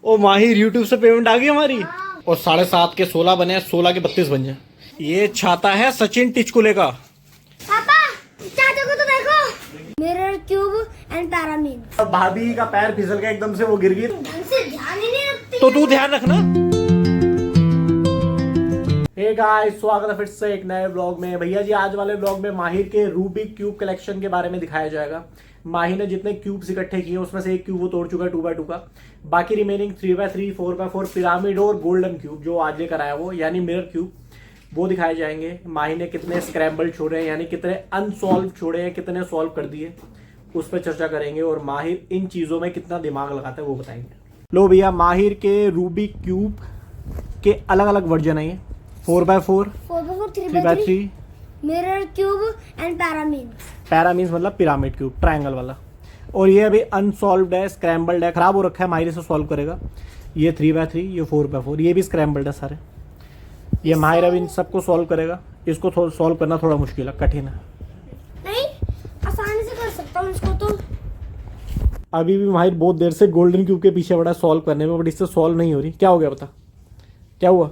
ओ माहिर, यूट्यूब से पेमेंट आ गई हमारी। और 7.5 के 16 बने, 16 के 32 बन जाए। ये छाता है सचिन टिचकुले का। पापा चाचा को तो देखो, मिरर क्यूब एंड पैरामीन। भाभी का पैर फिसल गया एकदम से, वो गिर गई। ढंग से ध्यान ही नहीं रखती। तो तू ध्यान रखना। हे गाइस, स्वागत है फिर से एक नए ब्लॉग में। भैया जी, आज वाले ब्लॉग में माहिर के रूबिक क्यूब कलेक्शन के बारे में दिखाया जाएगा। माहिर ने जितने क्यूब्स इकट्ठे किए उसमें से एक क्यूब वो तोड़ चुका है 2x2 का। बाकी रिमेनिंग 3x3, 4x4 पिरामिड और गोल्डन क्यूब जो आज लेकर आया वो, यानी मिरर क्यूब, वो दिखाए जाएंगे। माहिर ने कितने स्क्रैम्बल छोड़े हैं, यानी कितने अनसॉल्व छोड़े हैं, कितने सॉल्व कर दिए, उस पर चर्चा करेंगे। और माहिर इन चीज़ों में कितना दिमाग लगाता है वो बताएंगे। लो भैया, माहिर के रूबिक क्यूब के अलग अलग वर्जन है। 4x4, 3x3, mirror cube and pyraminx. Pyraminx मतलब पिरामिड क्यूब, ट्रायंगल वाला। और ये अभी अनसॉल्व्ड है, स्क्रैम्बल्ड है, खराब हो रखा है, माहिर इसे सॉल्व करेगा। ये 3x3, ये 4x4, ये भी स्क्रैम्बल्ड है सारे। ये माहिर अभी इन सबको सॉल्व करेगा। इसको सॉल्व करना थोड़ा मुश्किल है, कठिन है। नहीं, आसानी से कर सकता हूँ इसको तो। अभी भी माहिर बहुत देर से गोल्डन क्यूब के पीछे पड़ा सॉल्व करने में, बट इससे सॉल्व नहीं हो रही। क्या हो गया बता, क्या हुआ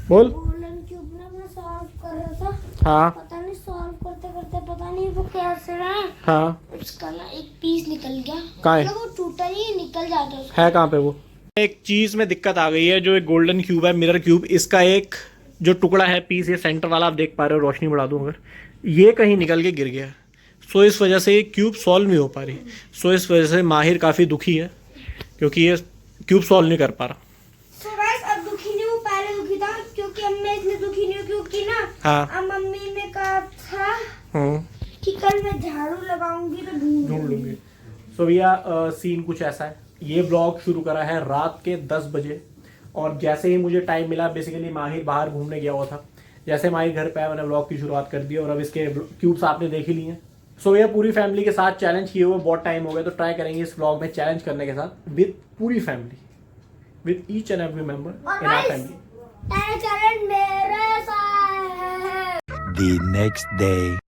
बोल। गोल्डन क्यूब ने अपना सॉल्व कर रहा था। हाँ पता नहीं सॉल्व करते करते पता नहीं वो कैसे रहा। हाँ, उसका ना एक पीस निकल गया। कहाँ है? मतलब वो टूटा नहीं, निकल जाता उसका। है कहाँ पे वो? एक चीज में दिक्कत आ गई है। जो एक गोल्डन क्यूब है, मिरर क्यूब, इसका एक जो टुकड़ा है पीस, ये सेंटर वाला आप देख पा रहे हो, रोशनी बढ़ा दूं अगर, ये कहीं निकल के गिर गया। सो इस वजह से ये क्यूब सॉल्व नहीं हो पा रही। सो इस वजह से माहिर काफ़ी दुखी है, क्योंकि ये क्यूब सॉल्व नहीं कर पा रहा। So guys, अब दुखी नहीं, वो पहले दुखी था, क्योंकि अब मैं इसलिए दुखी नहीं हूँ क्योंकि ना, हाँ। अब मम्मी ने कहा था कि कल मैं झाड़ू लगाऊंगी तो ढूंढ लूंगी। सो भैया, सीन कुछ ऐसा है। ये ब्लॉग शुरू करा है रात के 10 बजे, और जैसे ही मुझे टाइम मिला, बेसिकली माहिर बाहर घूमने गया हुआ था, जैसे माहिर घर पे आया मैंने ब्लॉग की शुरुआत कर दी। और अब इसके क्यूब्स आपने देख ही लिए हैं। सो भैया, पूरी फैमिली के साथ चैलेंज किए हुए बहुत टाइम हो गया, तो ट्राई करेंगे इस ब्लॉग में चैलेंज करने के साथ विद पूरी family, with each and every member in our family. Challenge मेरे साथ। The next day.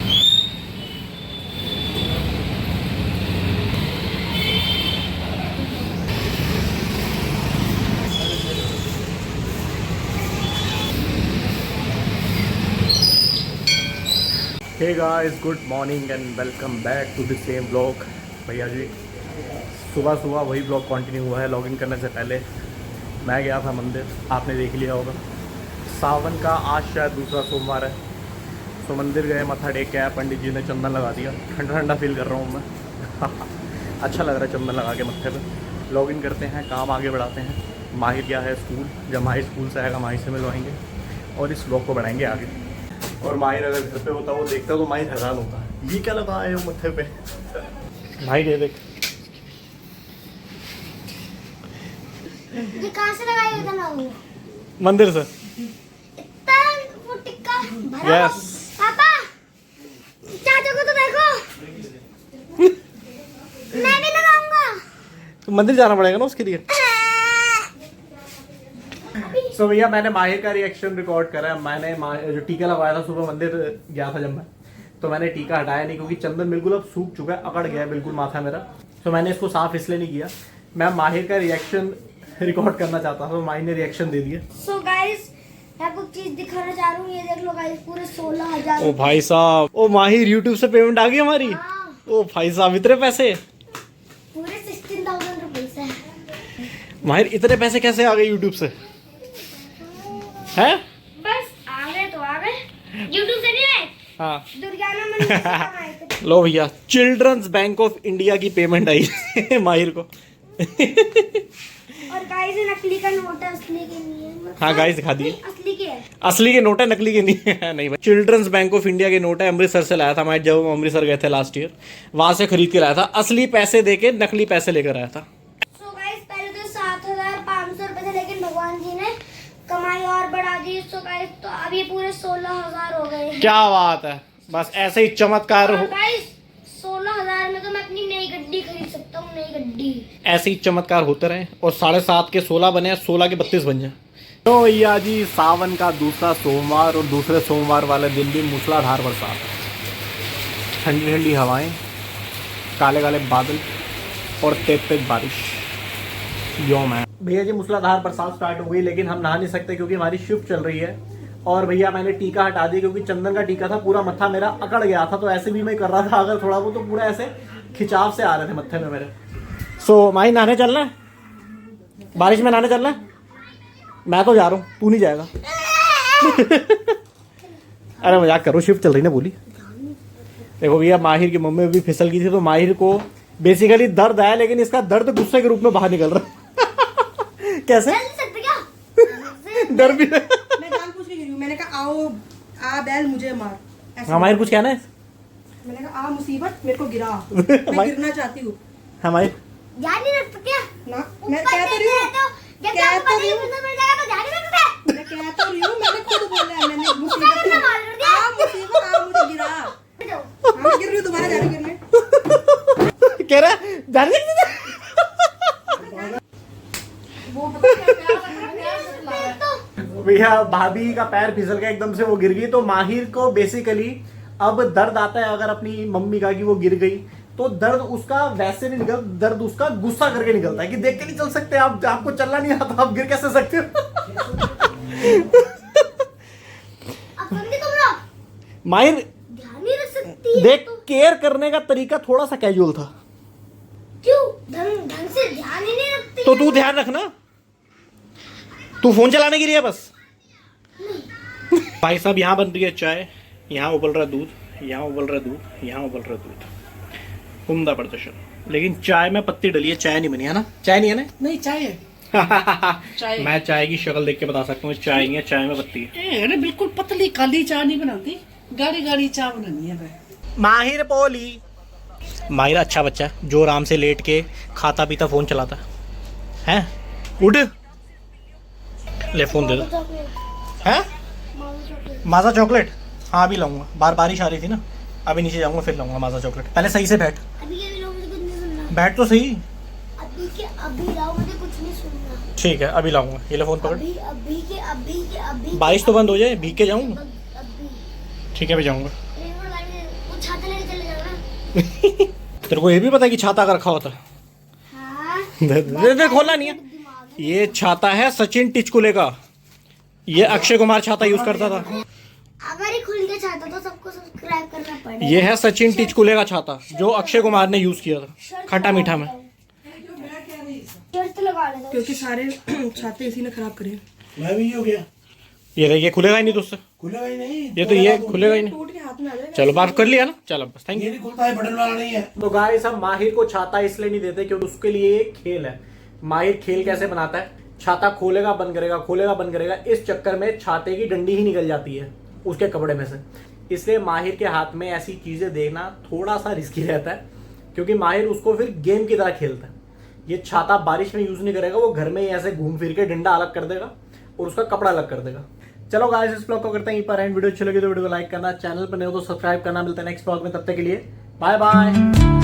Hey guys, good morning and welcome back to the same blog. भैया जी, सुबह सुबह वही ब्लॉग कंटिन्यू हुआ है। लॉगिन करने से पहले मैं गया था मंदिर, आपने देख लिया होगा। सावन का आज शायद दूसरा सोमवार है, तो मंदिर गए, मत्था टेक के आया। पंडित जी ने चंदन लगा दिया, ठंडा ठंडा फील कर रहा हूँ मैं। अच्छा लग रहा है चंदन लगा के मत्थे पे। लॉगिन करते हैं, काम आगे बढ़ाते हैं। माहिर गया है स्कूल, जब माहिर स्कूल से आएगा माहिर से मिलवाएंगे और इस ब्लॉग को बढ़ाएंगे आगे। और माहिर अगर घर पे होता, वो देखता तो माहिर हैरान होता, ये क्या लगा है मत्थे पे। भाई दे देख, ये कहाँ से लगाई इतना वो? मंदिर से। इतना वो टिक्का भरा Yes. हुआ। पापा चाचा को तो देखो। मैं भी लगाऊंगा। तो मंदिर जाना पड़ेगा ना उसके लिए। सो भैया, मैंने माहिर का रिएक्शन रिकॉर्ड करा है। मैंने जो टीका लगवाया था, सुबह मंदिर गया था जब मैं, तो मैंने टीका हटाया नहीं, क्योंकि चंदन बिल्कुल अब सूख चुका है, अकड़ गया है बिल्कुल माथा मेरा। तो मैंने इसको साफ इसलिए नहीं किया। मैं माहिर का रिएक्शन रिकॉर्ड करना चाहता था, तो माहिर ने रिएक्शन दे दिया। सो गाइस, मैं आपको चीज दिखाना चाह रहा हूँ, ये देख लो गाइस, पूरे 16,000। ओ भाई साहब, ओ माहिर, यूट्यूब से पेमेंट आ गई हमारी। हाँ, ओ भाई साहब, इतने पैसे, पूरे 16,000 रुपए से। माहिर इतने पैसे कैसे आ गए यूट्यूब से? हैं? बस आ गए तो आ गए, यूट्यूब से नहीं आए, हाँ। दुर्गाना मंदिर से कमाए थे। लो भैया, चिल्ड्रंस बैंक ऑफ इंडिया की पेमेंट आई माहिर को। और गाइस, ये नकली का नोट है, असली के नहीं है। हाँ गाइस, दिखा दिए। असली के है। असली के नोट है, नकली के नहीं है। नहीं भाई, चिल्ड्रंस बैंक ऑफ इंडिया के नोट है। अमृतसर से लाया था मैं, जब हम अमृतसर गए थे लास्ट ईयर, वहां से खरीद के लाया था। असली पैसे देके नकली पैसे लेकर आया था। सो गाइस, पहले तो 7,500 रुपए थे, लेकिन भगवान जी ने कमाई और बढ़ा दी। सो गाइस, तो अब ये पूरे 16,000 हो गए हैं। क्या बात है, बस ऐसे ही चमत्कार हो, गाइस 16,000 में तो मैं अपनी नई गड्डी खरीद सकता हूँ, नई गड्डी। ऐसे ही चमत्कार होते रहे। और 7.5 के 16 बने, 16 के 32 बन जाए। तो भैया जी, सावन का दूसरा सोमवार, और दूसरे सोमवार वाले दिन भी मूसलाधार बरसात, ठंडी ठंडी हवाएं, काले काले बादल और तेज तेज बारिश। यो मैन भैया जी मूसलाधार बरसात स्टार्ट हो गई, लेकिन हम नहा नहीं सकते क्योंकि हमारी शिफ्ट चल रही है। और भैया मैंने टीका हटा दिया क्योंकि चंदन का टीका था, पूरा मत्था मेरा अकड़ गया था, तो ऐसे भी मैं कर रहा था अगर थोड़ा बहुत तो पूरा ऐसे खिंचाव से आ रहे थे मत्थे में मेरे। सो माही नहाने चलना है, बारिश में नहाने चलना है। मैं तो जा रहा हूँ, तू नहीं जाएगा। अरे मजाक करो, शिफ्ट चल रही ना बोली। देखो भैया माहिर की मम्मी भी फिसल गई थी, तो माहिर को बेसिकली दर्द आया, लेकिन इसका दर्द गुस्से के रूप में बाहर निकल रहा है। कैसे डर भी मैं जानबूझ के गिरी हूं। मैंने कहा आओ आ बैल मुझे मार। ऐसे हमारे कुछ कहना है। मैंने कहा आ मुसीबत मेरे को गिरा, मैं गिरना चाहती हूँ हमारे ध्यान नहीं रखते क्या? ना। मैं कह तो रही हूँ, जब कह आपको तो पता रही ही हूँ, नहीं मिल जाएगा तो ध्यान नहीं रखते। मैं कह तो रही हूँ, मैंने खुद बोला है, मैंने मुसीबत में आ मुसीबत आ मुझे गिरा। हाँ, मैं गिर रही हूँ दोबारा, जाने गिरने। कह रहा है जाने दे। भैया भाभी का पैर फिसल गया एकदम से, वो गिर गई। तो माहिर को बेसिकली अब दर्द आता है अगर अपनी मम्मी का कि वो गिर गई, तो दर्द उसका वैसे नहीं निकल, दर्द उसका गुस्सा करके निकलता है कि देख के नहीं चल सकते आप, आपको चलना नहीं आता, आप गिर कैसे सकते हो। अब समझे तुम लोग? माहिर ध्यान नहीं रख सकती। देख, केयर करने का तरीका थोड़ा सा कैजुअल था, क्यों? ढंग से ध्यान ही नहीं रखती। तो तू ध्यान रखना। तू फोन चलाने की रही है बस। भाई साहब यहाँ बन रही है चाय, यहाँ उबल रहा दूध, यहाँ उबल रहा दूध, यहाँ उबल रहा दूध। उम्दा प्रदर्शन। लेकिन चाय में पत्ती डली है, चाय नहीं बनी है ना। चाय नहीं है ना। नहीं चाय है। मैं चाय की शक्ल देख के बता सकता हूँ चाय नहीं है, चाय में पत्ती है। अरे बिल्कुल पतली काली चाय नहीं बनाती, गाढ़ी गाढ़ी चाय बनानी है मैं। माहिर पोली। माहिर अच्छा बच्चा है जो आराम से लेट के खाता पीता फोन चलाता है। उठ ले फोन दे दो। हैं माजा चॉकलेट? हाँ अभी लाऊंगा, बारिश आ रही थी ना, अभी नीचे जाऊंगा फिर लाऊंगा माजा चॉकलेट। पहले सही से बैठ, अभी के अभी लोग मुझे कुछ नहीं सुनना। बैठ तो सही। अभी के अभी लाओ, मुझे कुछ नहीं सुनना। ठीक है अभी लाऊंगा, ये ले फोन पकड़। अभी अभी के अभी के अभी। बारिश तो बंद हो जाए, भीग के जाऊंगा। अभी ठीक है अभी जाऊंगा। वो छाता लेके चले जाओ ना। तेरे को ये भी पता है कि छाता का रखा होता है? हाँ। दे खोलना नहीं है। ये छाता है सचिन टिचकुले का, ये अक्षय कुमार छाता यूज करता था। अगर ये खुल के चाहता तो सबको सब्सक्राइब करना पड़ेगा। ये है सचिन टिचकुले का छाता जो अक्षय कुमार ने यूज किया था खट्टा मीठा में। शर्त लगा लेता हूँ। क्योंकि सारे छाते इसी ने खराब करे। मैं भी हो गया, ये देखिए खुलेगा ही नहीं दोस्त, खुलेगा ही नहीं। ये तो ये खुलेगा ही नहीं। टूट के हाथ में आ जाएगा। चलो बात कर लिया ना, चलो बस थैंक ये यू। नहीं खुलता है, बटन वाला नहीं है। तो गाइस हम माहिर को छाता इसलिए नहीं देते क्योंकि उसके लिए एक खेल है। माहिर खेल कैसे बनाता है, छाता खोलेगा बंद करेगा, खोलेगा बंद करेगा, इस चक्कर में छाते की डंडी ही निकल जाती है उसके कपड़े में से। इसलिए माहिर के हाथ में ऐसी चीजें देखना थोड़ा सा रिस्की रहता है, क्योंकि माहिर उसको फिर गेम की तरह खेलता है। ये छाता बारिश में यूज नहीं करेगा, वो घर में ही ऐसे घूम फिर के डंडा अलग कर देगा और उसका कपड़ा अलग कर देगा। चलो गाइस इस ब्लॉग को करते हैं यहीं पर एंड। वीडियो अच्छी लगी तो वीडियो को लाइक करना, चैनल पर नहीं हो तो सब्सक्राइब करना। मिलते हैं नेक्स्ट ब्लॉग में, तब तक के लिए बाय बाय।